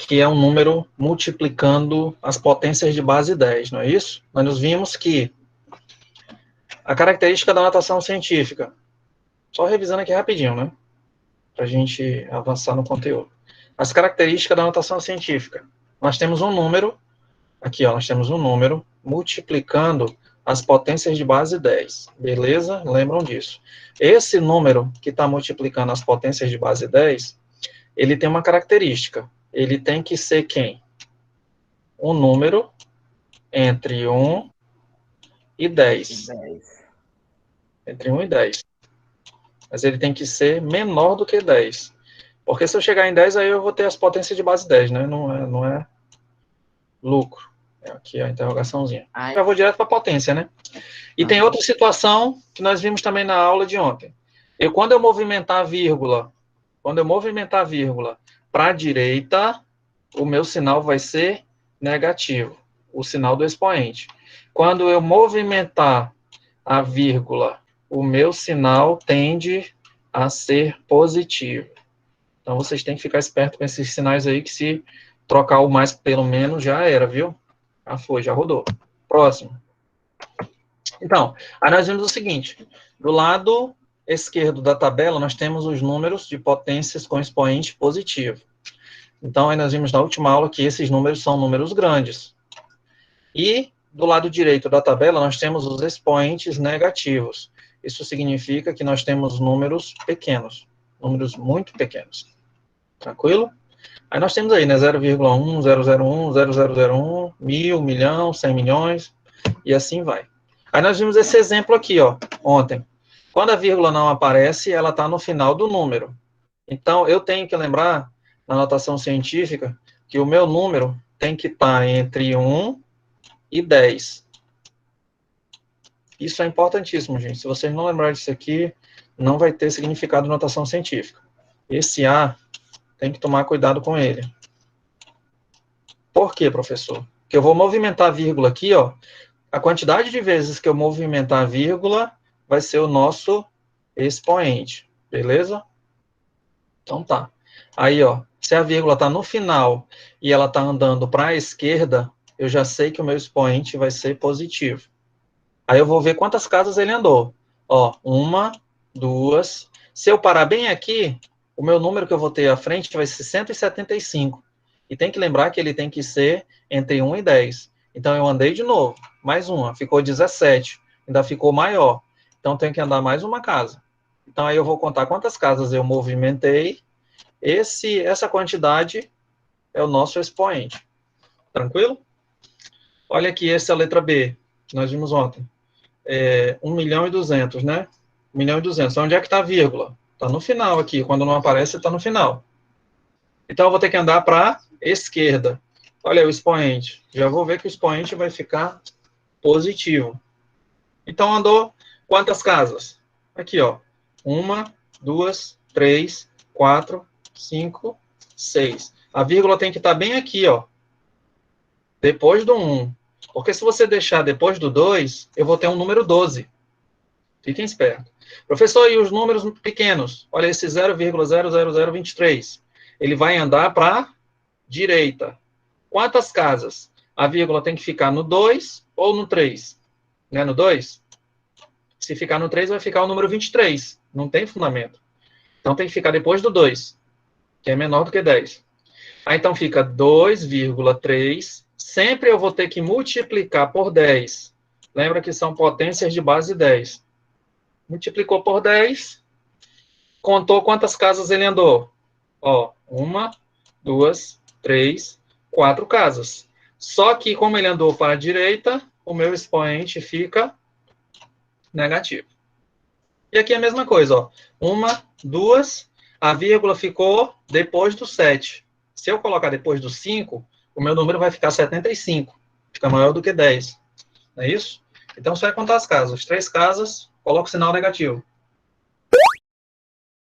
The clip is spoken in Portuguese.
que é um número multiplicando as potências de base 10, não é isso? Nós vimos que a característica da notação científica, só revisando aqui rapidinho, né? Para a gente avançar no conteúdo. As características da notação científica. Nós temos um número, aqui ó, nós temos um número multiplicando as potências de base 10, beleza? Lembram disso. Esse número que está multiplicando as potências de base 10, ele tem uma característica. Ele tem que ser quem? Um número entre 1 e 10. Entre 1 e 10. Mas ele tem que ser menor do que 10. Porque se eu chegar em 10, aí eu vou ter as potências de base 10, né? Não é lucro. É aqui a interrogaçãozinha. Já vou direto para a potência, né? E tem outra situação que nós vimos também na aula de ontem. Quando eu movimentar a vírgula para a direita, o meu sinal vai ser negativo, o sinal do expoente. Quando eu movimentar a vírgula, o meu sinal tende a ser positivo. Então, vocês têm que ficar espertos com esses sinais aí, que se trocar o mais pelo menos, já era, viu? Já foi, já rodou. Próximo. Então, aí nós vimos o seguinte. Do lado esquerdo da tabela, nós temos os números de potências com expoente positivo. Então, aí nós vimos na última aula que esses números são números grandes. E do lado direito da tabela, nós temos os expoentes negativos. Isso significa que nós temos números pequenos, números muito pequenos. Tranquilo? Aí nós temos aí, né, 0,1, 001, 0001, 1000, milhão, 100 milhões, e assim vai. Aí nós vimos esse exemplo aqui, ó, ontem. Quando a vírgula não aparece, ela está no final do número. Então, eu tenho que lembrar, na notação científica, que o meu número tem que estar entre 1 e 10. Isso é importantíssimo, gente. Se vocês não lembrarem disso aqui, não vai ter significado de notação científica. Esse A, tem que tomar cuidado com ele. Por quê, professor? Porque eu vou movimentar a vírgula aqui, ó. A quantidade de vezes que eu movimentar a vírgula vai ser o nosso expoente. Beleza? Então tá. Aí, ó, se a vírgula está no final e ela está andando para a esquerda, eu já sei que o meu expoente vai ser positivo. Aí eu vou ver quantas casas ele andou. Ó, 1, 2. Se eu parar bem aqui, o meu número que eu vou ter à frente vai ser 175. E tem que lembrar que ele tem que ser entre 1 e 10. Então eu andei de novo. Mais uma. Ficou 17. Ainda ficou maior. Então tem que andar mais uma casa. Então aí eu vou contar quantas casas eu movimentei. Essa quantidade é o nosso expoente. Tranquilo? Olha aqui, essa é a letra B, que nós vimos ontem. 1.200.000, né? 1.200.000. Então, onde é que está a vírgula? Está no final aqui. Quando não aparece, está no final. Então, eu vou ter que andar para a esquerda. Olha aí o expoente. Já vou ver que o expoente vai ficar positivo. Então, andou quantas casas? Aqui, ó. 1, 2, 3, 4, 5, 6. A vírgula tem que estar bem aqui, ó. Depois do 1. Porque se você deixar depois do 2, eu vou ter um número 12. Fiquem espertos. Professor, e os números pequenos? Olha esse 0,00023. Ele vai andar para a direita. Quantas casas? A vírgula tem que ficar no 2 ou no 3? Né, no 2? Se ficar no 3, vai ficar o número 23. Não tem fundamento. Então tem que ficar depois do 2, que é menor do que 10. Aí então fica 2,3. Sempre eu vou ter que multiplicar por 10. Lembra que são potências de base 10. Multiplicou por 10. Contou quantas casas ele andou? Ó, 1, 2, 3, 4 casas. Só que como ele andou para a direita, o meu expoente fica negativo. E aqui é a mesma coisa, ó. 1, 2, a vírgula ficou depois do 7. Se eu colocar depois do 5, o meu número vai ficar 75. Fica maior do que 10. Não é isso? Então, você vai contar as casas. 3 casas, coloca o sinal negativo.